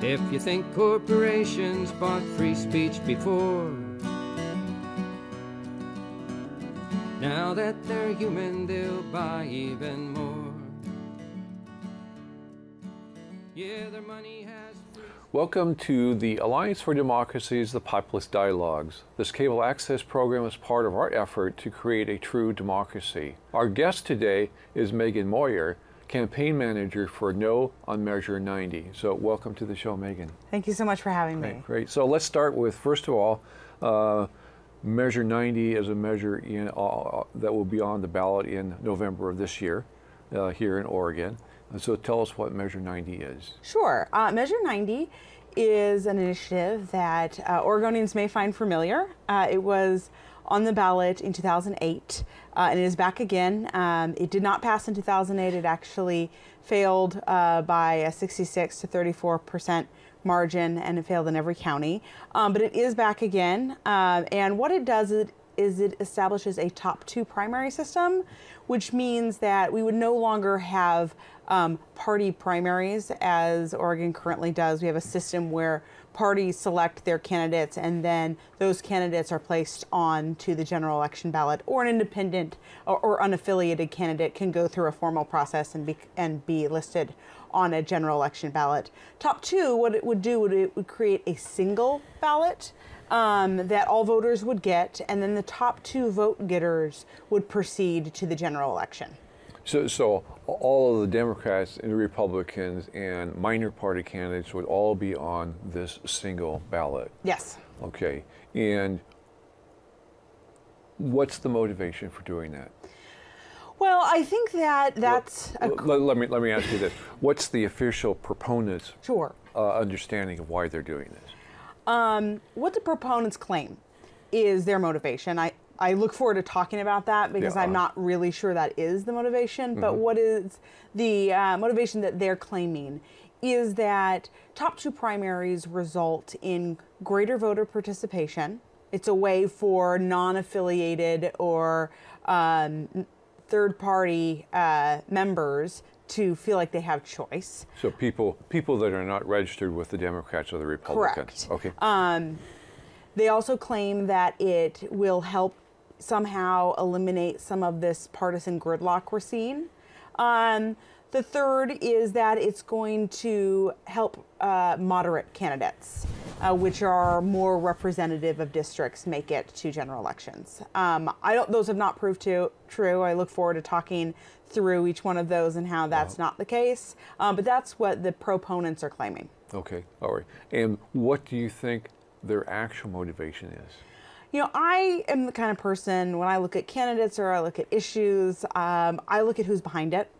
If you think corporations bought free speech before, now that they're human, they'll buy even more. Yeah, their money has... Welcome to the Alliance for Democracy's The Populist Dialogues. This cable access program is part of our effort to create a true democracy. Our guest today is Meghan Moyer, campaign manager for No on Measure 90. So welcome to the show, Meghan. Thank you so much for having me. Great. So let's start with, first of all, Measure 90 is a measure that will be on the ballot in November of this year here in Oregon. And so tell us what Measure 90 is. Sure. Measure 90 is an initiative that Oregonians may find familiar. It was on the ballot in 2008, and it is back again. It did not pass in 2008. It actually failed by a 66 to 34% margin, and it failed in every county. But it is back again, and what it does is it establishes a top two primary system, which means that we would no longer have party primaries as Oregon currently does. We have a system where parties select their candidates and then those candidates are placed on to the general election ballot, or an independent or unaffiliated candidate can go through a formal process and be listed on a general election ballot. Top two, what it would do, it would create a single ballot that all voters would get, and then the top two vote getters would proceed to the general election. So all of the Democrats and Republicans and minor party candidates would all be on this single ballot? Yes. Okay. And what's the motivation for doing that? Well, I think that's... Let me ask you this. What's the official proponents' Sure. Understanding of why they're doing this? What the proponents claim is their motivation. I look forward to talking about that because I'm not really sure that is the motivation, but what is the motivation that they're claiming is that top two primaries result in greater voter participation. It's a way for non-affiliated or third-party members to feel like they have choice. So people that are not registered with the Democrats or the Republicans. Correct. Okay. They also claim that it will help somehow eliminate some of this partisan gridlock we're seeing. The third is that it's going to help moderate candidates, which are more representative of districts, make it to general elections. Those have not proved true. I look forward to talking through each one of those and how that's not the case. But that's what the proponents are claiming. Okay, all right. And what do you think their actual motivation is? You know, I am the kind of person, when I look at candidates or I look at issues, I look at who's behind it.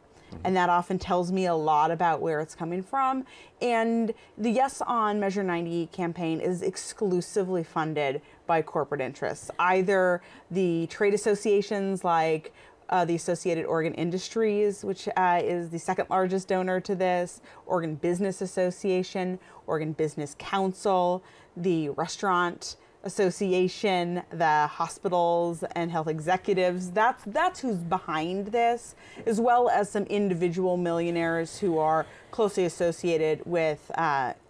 And that often tells me a lot about where it's coming from. And the Yes on Measure 90 campaign is exclusively funded by corporate interests, either the trade associations like the Associated Oregon Industries, which is the second largest donor to this, Oregon Business Association, Oregon Business Council, the Restaurant Association, the hospitals and health executives. That's who's behind this, as well as some individual millionaires who are closely associated with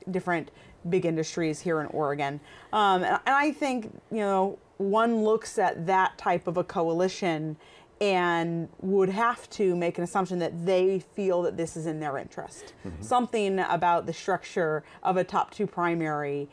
different big industries here in Oregon. And I think, you know, one looks at that type of a coalition and would have to make an assumption that they feel that this is in their interest. Something about the structure of a top two primary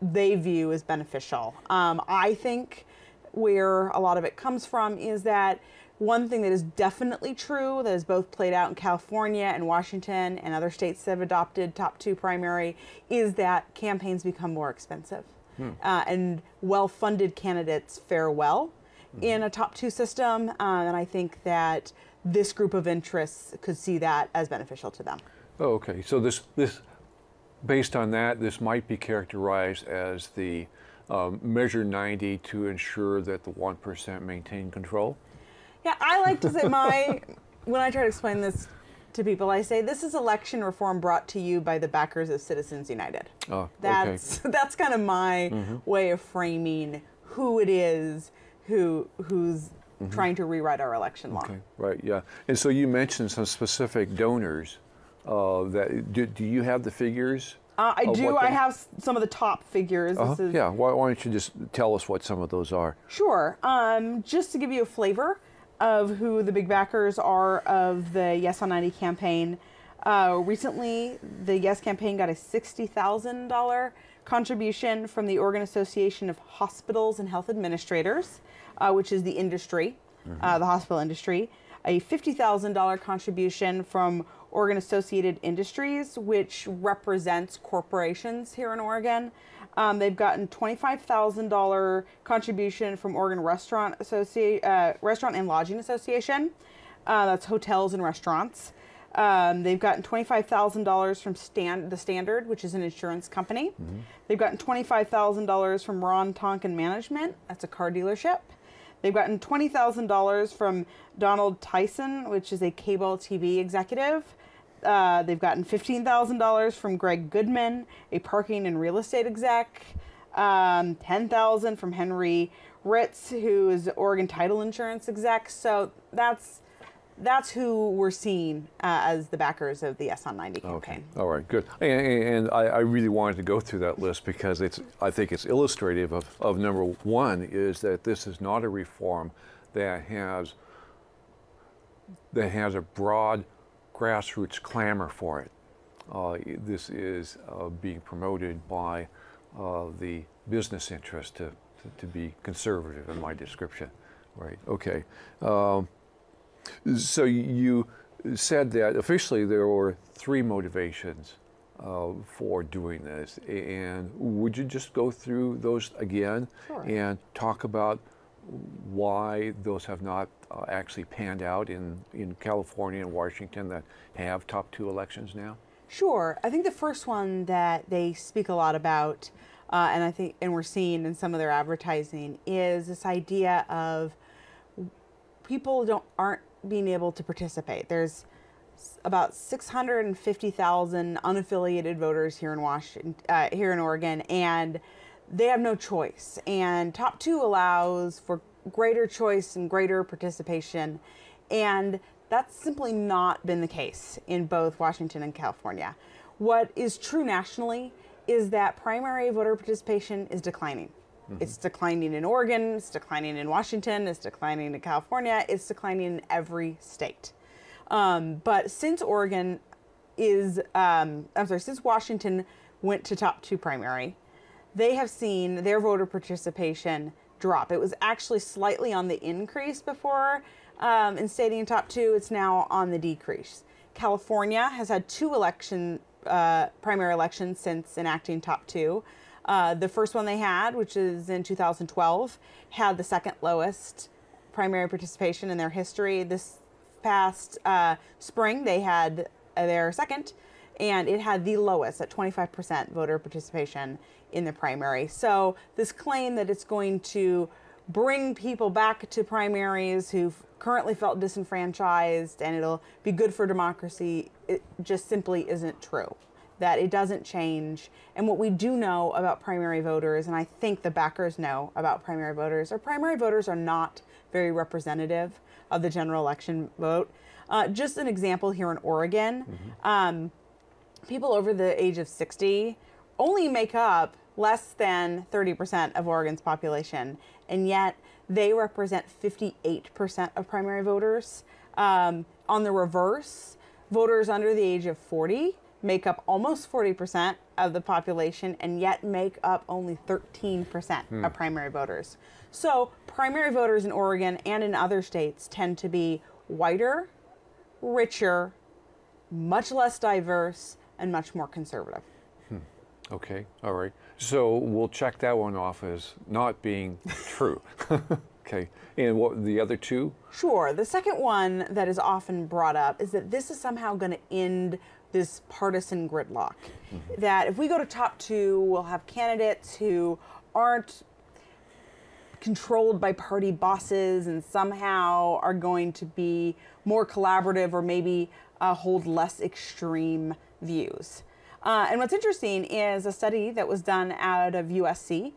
they view as beneficial. I think where a lot of it comes from is that one thing that is definitely true, that is both played out in California and Washington and other states that have adopted top two primary, is that campaigns become more expensive. And well-funded candidates fare well in a top two system, and I think that this group of interests could see that as beneficial to them. Oh, okay. So this based on that, this might be characterized as the Measure 90 to ensure that the 1% maintain control? Yeah, I like to say when I try to explain this to people, I say this is election reform brought to you by the backers of Citizens United. Oh, that's kind of my way of framing who it is who's trying to rewrite our election law. Okay, right, yeah. And so you mentioned some specific donors. Do you have the figures I do. I have some of the top figures. Yeah, why don't you just tell us what some of those are? Sure. Just to give you a flavor of who the big backers are of the Yes on 90 campaign. Recently, the Yes campaign got a $60,000 contribution from the Oregon Association of Hospitals and Health Administrators, which is the industry, the hospital industry. A $50,000 contribution from Oregon Associated Industries, which represents corporations here in Oregon. They've gotten $25,000 contribution from Oregon Restaurant and Lodging Association. That's hotels and restaurants. They've gotten $25,000 from the Standard, which is an insurance company. They've gotten $25,000 from Ron Tonkin Management. That's a car dealership. They've gotten $20,000 from Donald Tyson, which is a cable TV executive. They've gotten $15,000 from Greg Goodman, a parking and real estate exec. $10,000 from Henry Ritz, who is Oregon title insurance exec. So that's who we're seeing as the backers of the Yes on 90 campaign. Okay. All right, good. And I really wanted to go through that list because I think it's illustrative of number one is that this is not a reform that has a broad grassroots clamor for it. This is being promoted by the business interest to be conservative in my description. Right, okay. So you said that officially there were three motivations for doing this, and would you just go through those again? Sure. And talk about why those have not actually panned out in California and Washington that have top two elections now? Sure. I think the first one that they speak a lot about, and we're seeing in some of their advertising, is this idea of people aren't being able to participate. There's about 650,000 unaffiliated voters here in Oregon, and they have no choice. And Top 2 allows for greater choice and greater participation, and that's simply not been the case in both Washington and California. What is true nationally is that primary voter participation is declining. It's declining in Oregon, it's declining in Washington, it's declining in California, it's declining in every state. But since since Washington went to Top 2 primary, they have seen their voter participation drop. It was actually slightly on the increase before instating Top 2. It's now on the decrease. California has had two primary elections since enacting Top 2. The first one they had, which is in 2012, had the second lowest primary participation in their history. This past spring, they had their second, and it had the lowest at 25% voter participation in the primary. So this claim that it's going to bring people back to primaries who've currently felt disenfranchised and it'll be good for democracy, it just simply isn't true. That it doesn't change. And what we do know about primary voters, and I think the backers know about primary voters are not very representative of the general election vote. Just an example here in Oregon, people over the age of 60 only make up less than 30% of Oregon's population, and yet they represent 58% of primary voters. On the reverse, voters under the age of 40 make up almost 40% of the population and yet make up only 13% of primary voters. So primary voters in Oregon and in other states tend to be whiter, richer, much less diverse, and much more conservative. Okay, all right. So we'll check that one off as not being true. Okay, and what the other two? Sure. The second one that is often brought up is that this is somehow going to end this partisan gridlock. That if we go to Top 2, we'll have candidates who aren't controlled by party bosses and somehow are going to be more collaborative or maybe hold less extreme views. And what's interesting is a study that was done out of USC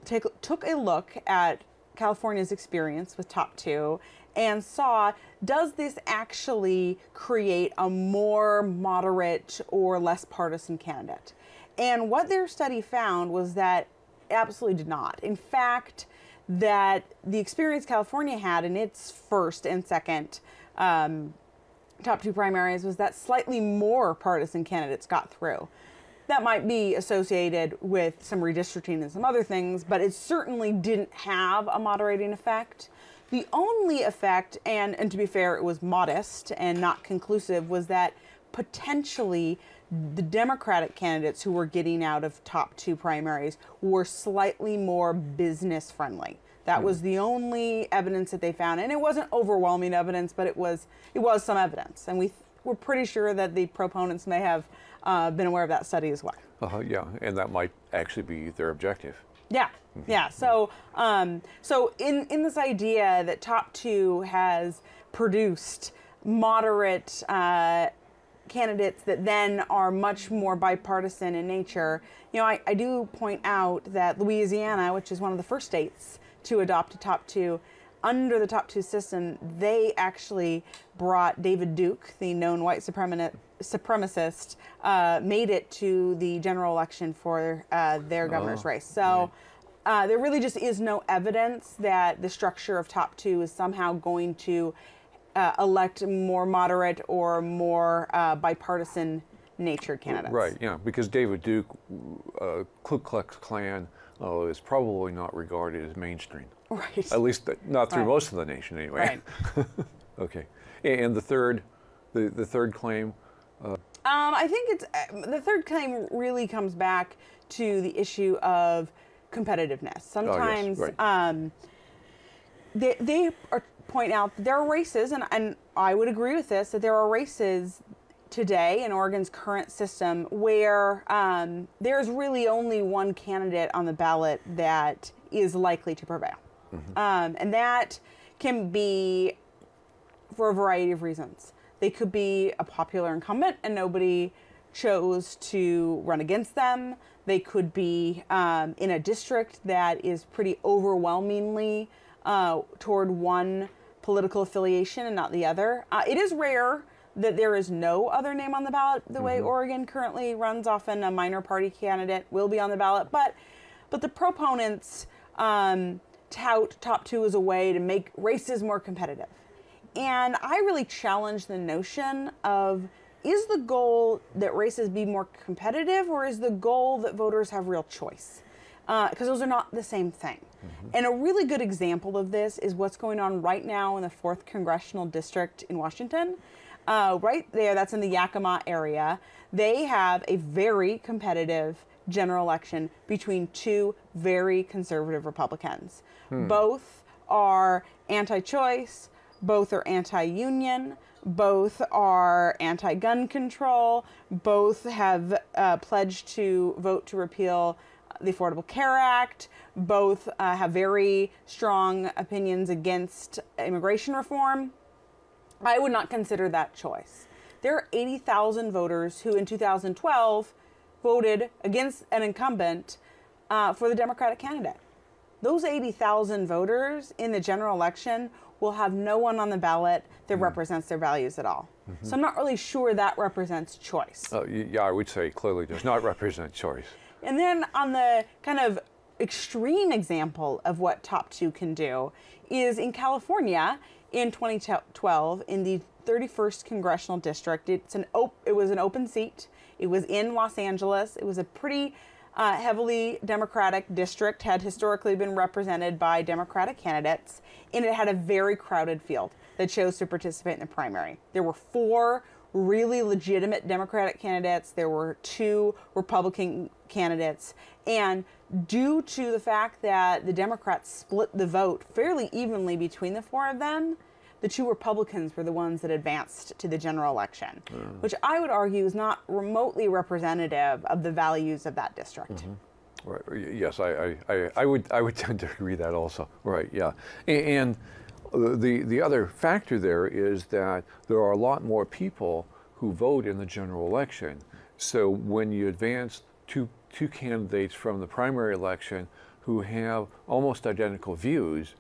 took a look at California's experience with Top 2 and saw, does this actually create a more moderate or less partisan candidate? And what their study found was that it absolutely did not. In fact, that the experience California had in its first and second top two primaries was that slightly more partisan candidates got through. That might be associated with some redistricting and some other things, but it certainly didn't have a moderating effect. The only effect, and to be fair, it was modest and not conclusive, was that potentially the Democratic candidates who were getting out of top two primaries were slightly more business friendly. That was the only evidence that they found, and it wasn't overwhelming evidence, but it was some evidence, and we're pretty sure that the proponents may have been aware of that study as well. Yeah, and that might actually be their objective. Yeah, yeah. So, so in this idea that top two has produced moderate candidates that then are much more bipartisan in nature, you know, I do point out that Louisiana, which is one of the first states to adopt a top two, under the top two system, they actually brought David Duke, the known white supremacist, made it to the general election for their governor's race. So there really just is no evidence that the structure of top two is somehow going to elect more moderate or more bipartisan natured candidates. Right, yeah, because David Duke, Ku Klux Klan, is probably not regarded as mainstream. Right. At least not through most of the nation, anyway. Right. Okay. And the third claim? I think it's the third claim really comes back to the issue of competitiveness. Sometimes they point out that there are races, and I would agree with this, that there are races today in Oregon's current system where there's really only one candidate on the ballot that is likely to prevail. And that can be for a variety of reasons. They could be a popular incumbent and nobody chose to run against them. They could be in a district that is pretty overwhelmingly toward one political affiliation and not the other. It is rare that there is no other name on the ballot. The way Oregon currently runs, often a minor party candidate will be on the ballot, but the proponents tout top two as a way to make races more competitive. And I really challenge the notion of, is the goal that races be more competitive, or is the goal that voters have real choice? Because those are not the same thing. And a really good example of this is what's going on right now in the 4th Congressional District in Washington. Right there, that's in the Yakima area. They have a very competitive general election between two very conservative Republicans. Both are anti-choice, both are anti-union, both are anti-gun control, both have pledged to vote to repeal the Affordable Care Act, both have very strong opinions against immigration reform. I would not consider that choice. There are 80,000 voters who in 2012 voted against an incumbent for the Democratic candidate. Those 80,000 voters in the general election will have no one on the ballot that represents their values at all. So I'm not really sure that represents choice. Yeah, I would say clearly does not represent choice. And then on the kind of extreme example of what top two can do is in California in 2012 in the 31st Congressional District. It was an open seat. It was in Los Angeles. It was a pretty heavily Democratic district, had historically been represented by Democratic candidates, and it had a very crowded field that chose to participate in the primary. There were 4 really legitimate Democratic candidates. There were 2 Republican candidates. And due to the fact that the Democrats split the vote fairly evenly between the 4 of them, the 2 Republicans were the ones that advanced to the general election, which I would argue is not remotely representative of the values of that district. Right. Yes, I would tend to agree that also. Right. Yeah. And the other factor there is that there are a lot more people who vote in the general election. So when you advance two candidates from the primary election who have almost identical views,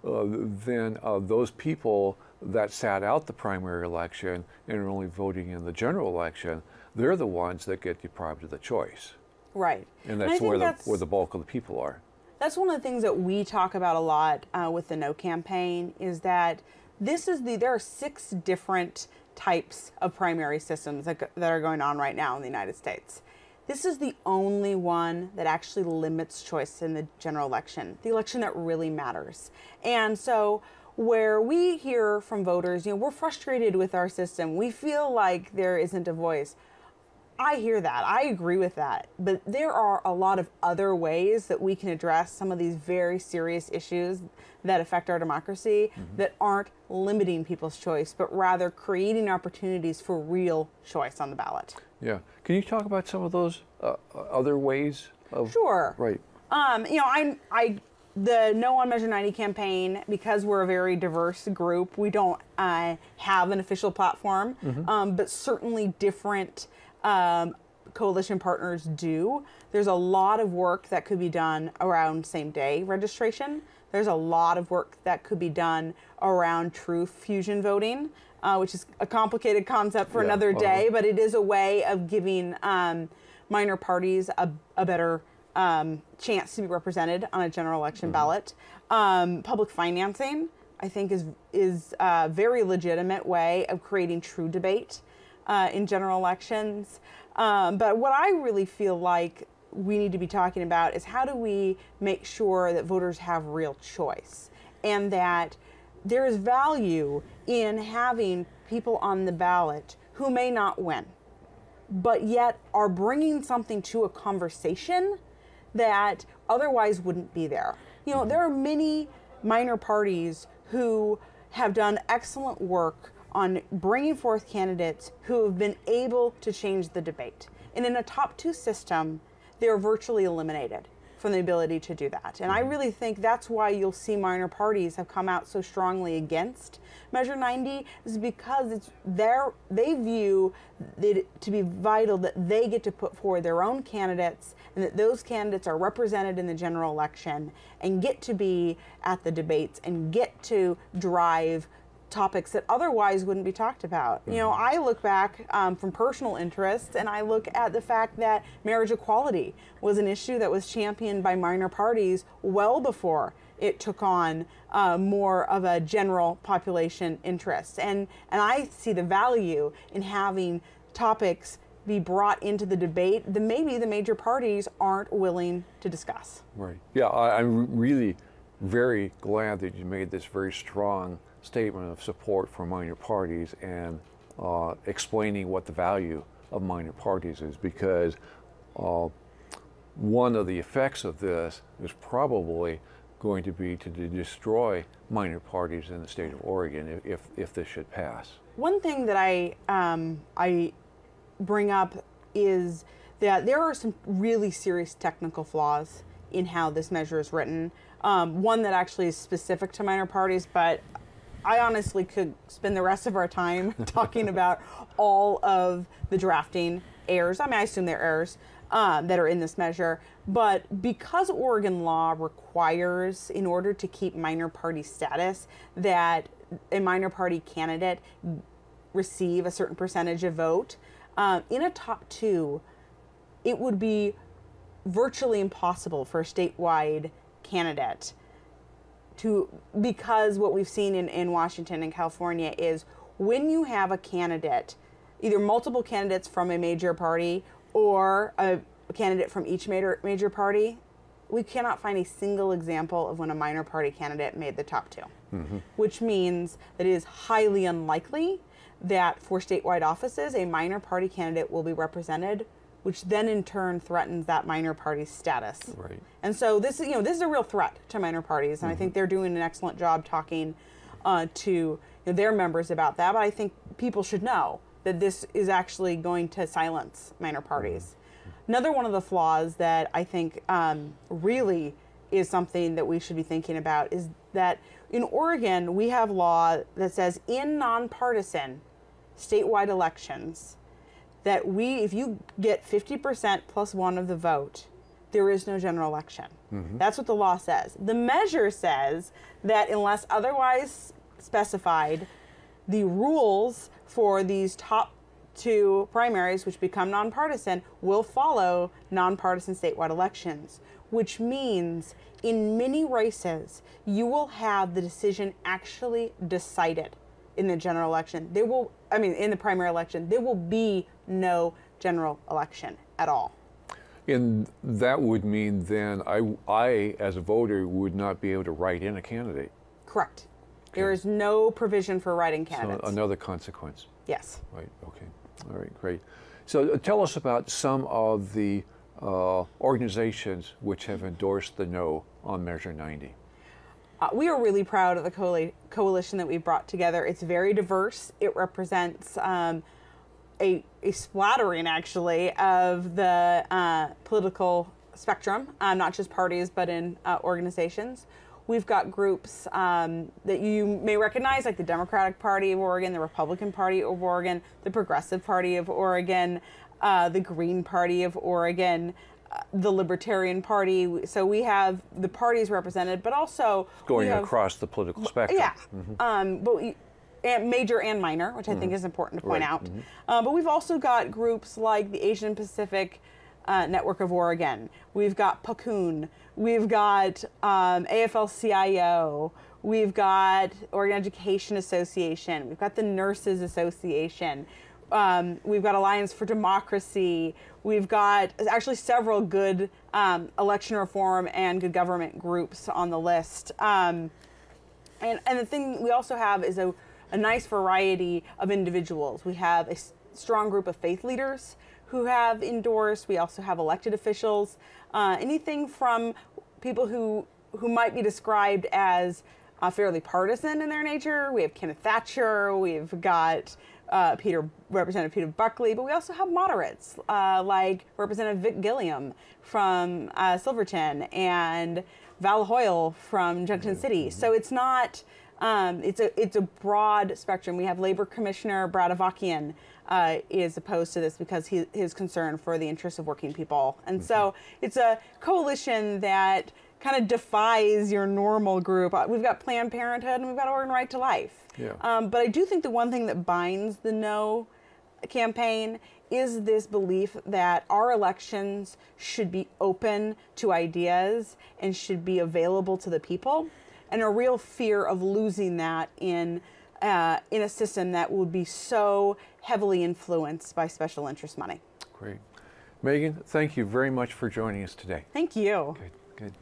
then those people that sat out the primary election and are only voting in the general election, they're the ones that get deprived of the choice. Right. And that's where the bulk of the people are. That's one of the things that we talk about a lot with the No campaign, is that there are 6 different types of primary systems that are going on right now in the United States. This is the only one that actually limits choice in the general election, the election that really matters. And so where we hear from voters, we're frustrated with our system, we feel like there isn't a voice. I hear that. I agree with that. But there are a lot of other ways that we can address some of these very serious issues that affect our democracy that aren't limiting people's choice, but rather creating opportunities for real choice on the ballot. Yeah. Can you talk about some of those other ways of... Sure. Right. The No on Measure 90 campaign, because we're a very diverse group, we don't have an official platform, but certainly different coalition partners do. There's a lot of work that could be done around same-day registration. There's a lot of work that could be done around true fusion voting, which is a complicated concept for another day, but it is a way of giving minor parties a better chance to be represented on a general election ballot. Public financing, I think, is a very legitimate way of creating true debate in general elections. But what I really feel like we need to be talking about is how do we make sure that voters have real choice, and that there is value in having people on the ballot who may not win, but yet are bringing something to a conversation that otherwise wouldn't be there. There are many minor parties who have done excellent work on bringing forth candidates who have been able to change the debate. And in a top 2 system, they're virtually eliminated from the ability to do that. And I really think that's why you'll see minor parties have come out so strongly against Measure 90, is because they view it to be vital that they get to put forward their own candidates, and that those candidates are represented in the general election and get to be at the debates and get to drive topics that otherwise wouldn't be talked about. I look back from personal interest, and I look at the fact that marriage equality was an issue that was championed by minor parties well before it took on more of a general population interest. And I see the value in having topics be brought into the debate that maybe the major parties aren't willing to discuss. Right. Yeah, I'm really very glad that you made this very strong statement of support for minor parties and explaining what the value of minor parties is, because one of the effects of this is probably going to be to destroy minor parties in the state of Oregon if this should pass. One thing that I bring up is that there are some really serious technical flaws in how this measure is written. One that actually is specific to minor parties, but I honestly could spend the rest of our time talking about all of the drafting errors. I assume they're errors that are in this measure. But because Oregon law requires, in order to keep minor party status, that a minor party candidate receive a certain percentage of vote, in a top 2, it would be virtually impossible for a statewide candidate because what we've seen in Washington and California is when you have a candidate, either multiple candidates from a major party or a candidate from each major party, we cannot find a single example of when a minor party candidate made the top 2, which means that it is highly unlikely that for statewide offices, a minor party candidate will be represented, which then in turn threatens that minor party's status. Right. And so this is a real threat to minor parties, and I think they're doing an excellent job talking to their members about that. But I think people should know that this is actually going to silence minor parties. Another one of the flaws that I think really is something that we should be thinking about is that in Oregon we have law that says in nonpartisan statewide elections that if you get 50% plus 1 of the vote, there is no general election. That's what the law says. The measure says that unless otherwise specified, the rules for these top 2 primaries, which become nonpartisan, will follow nonpartisan statewide elections, which means in many races, you will have the decision actually decided in the general election. In the primary election, there will be no general election at all. And that would mean then I, as a voter, would not be able to write in a candidate. Correct. Okay. There is no provision for writing candidates. So another consequence. Yes. Right, okay. All right, great. So tell us about some of the organizations which have endorsed the no on Measure 90. We are really proud of the coalition that we brought together. It's very diverse. It represents a splattering, actually, of the political spectrum, not just parties, but in organizations. We've got groups that you may recognize, like the Democratic Party of Oregon, the Republican Party of Oregon, the Progressive Party of Oregon, the Green Party of Oregon, the Libertarian Party. So we have the parties represented, but also going across the political spectrum. Yeah, and major and minor, which I think is important to point out. But we've also got groups like the Asian Pacific Network of Oregon. We've got PACUN. We've got AFL-CIO. We've got Oregon Education Association. We've got the Nurses Association. We've got Alliance for Democracy. We've got actually several good election reform and good government groups on the list. And the thing we also have is a nice variety of individuals. We have a strong group of faith leaders who have endorsed. We also have elected officials, anything from people who might be described as fairly partisan in their nature. We have Kenneth Thatcher. We've got Representative Peter Buckley, but we also have moderates like Representative Vic Gilliam from Silverton and Val Hoyle from Junction City. So it's not. It's a broad spectrum. We have Labor Commissioner Brad Avakian is opposed to this because his concern for the interests of working people. And so it's a coalition that kind of defies your normal group. We've got Planned Parenthood and we've got Oregon Right to Life. Yeah. But I do think the one thing that binds the no campaign is this belief that our elections should be open to ideas and should be available to the people, and a real fear of losing that in a system that would be so heavily influenced by special interest money. Great. Meghan, thank you very much for joining us today. Thank you. Good.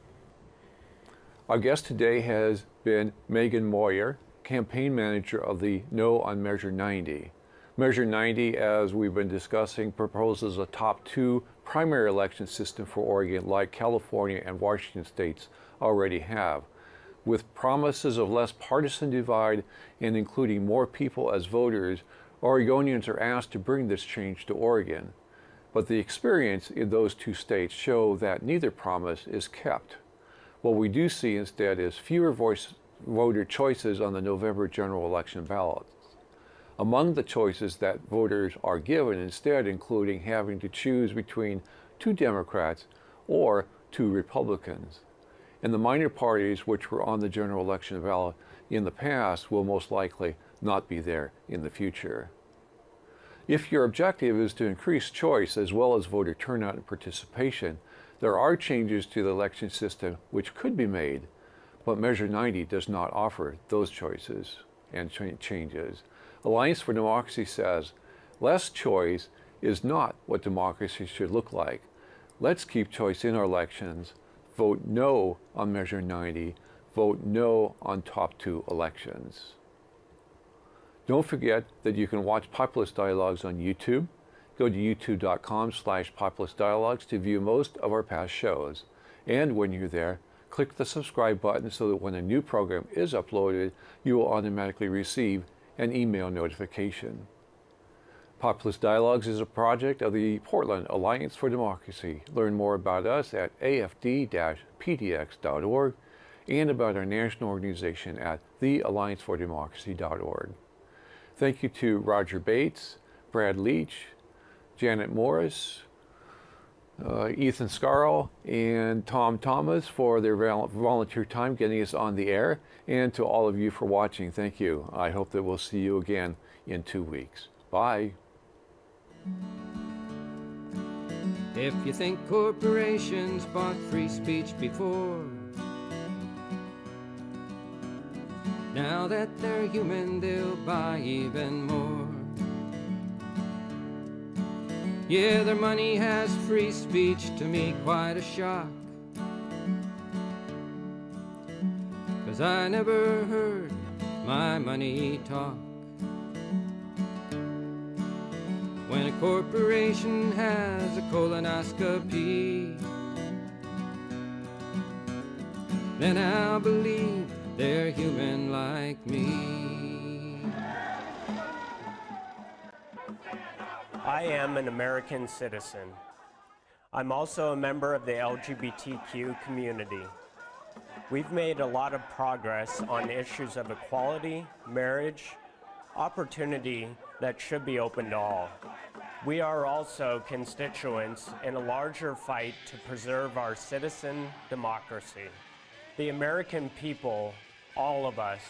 Our guest today has been Meghan Moyer, campaign manager of the No on Measure 90. Measure 90, as we've been discussing, proposes a top 2 primary election system for Oregon like California and Washington states already have. With promises of less partisan divide and including more people as voters, Oregonians are asked to bring this change to Oregon. But the experience in those 2 states show that neither promise is kept. What we do see instead is fewer voter choices on the November general election ballots. Among the choices that voters are given instead including having to choose between 2 Democrats or 2 Republicans. And the minor parties which were on the general election ballot in the past will most likely not be there in the future. If your objective is to increase choice as well as voter turnout and participation, there are changes to the election system which could be made, but Measure 90 does not offer those choices and changes. Alliance for Democracy says, less choice is not what democracy should look like. Let's keep choice in our elections. Vote no on Measure 90. Vote no on top 2 elections. Don't forget that you can watch Populist Dialogues on YouTube. Go to youtube.com/populistdialogues to view most of our past shows. And when you're there, click the subscribe button so that when a new program is uploaded, you will automatically receive an email notification. Populist Dialogues is a project of the Portland Alliance for Democracy. Learn more about us at afd-pdx.org and about our national organization at thealliancefordemocracy.org. Thank you to Roger Bates, Brad Leach, Janet Morris, Ethan Scarl and Tom Thomas for their volunteer time getting us on the air, and to all of you for watching. Thank you. I hope that we'll see you again in 2 weeks. Bye. If you think corporations bought free speech before, now that they're human, they'll buy even more. Yeah, their money has free speech, to me quite a shock, 'cause I never heard my money talk. When a corporation has a colonoscopy, then I'll believe they're human like me. I am an American citizen. I'm also a member of the LGBTQ community. We've made a lot of progress on issues of equality, marriage, opportunity that should be open to all. We are also constituents in a larger fight to preserve our citizen democracy. The American people, all of us,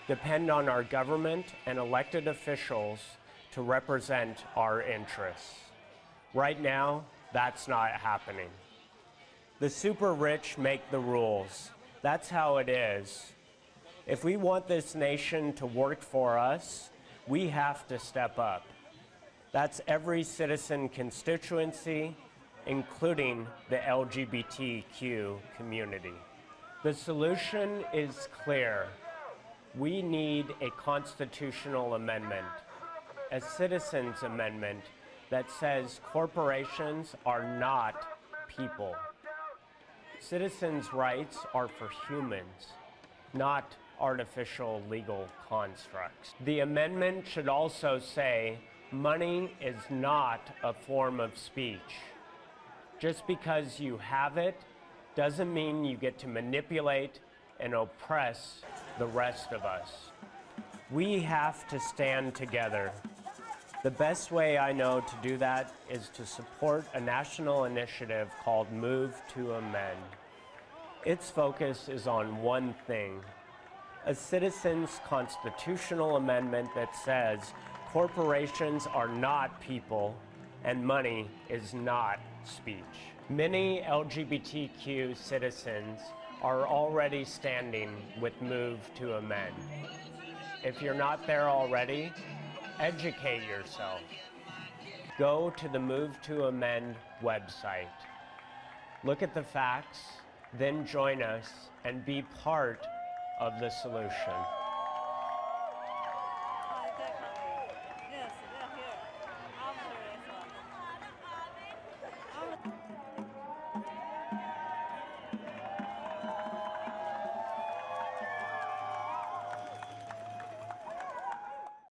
depend on our government and elected officials to represent our interests. Right now, that's not happening. The super rich make the rules. That's how it is. If we want this nation to work for us, we have to step up. That's every citizen constituency, including the LGBTQ community. The solution is clear. We need a constitutional amendment, a citizens' amendment that says corporations are not people. Citizens' rights are for humans, not artificial legal constructs. The amendment should also say money is not a form of speech. Just because you have it doesn't mean you get to manipulate and oppress the rest of us. We have to stand together. The best way I know to do that is to support a national initiative called Move to Amend. Its focus is on one thing: a citizens' constitutional amendment that says corporations are not people and money is not speech. Many LGBTQ citizens are already standing with Move to Amend. If you're not there already, educate yourself. Go to the Move to Amend website. Look at the facts, then join us and be part of the solution.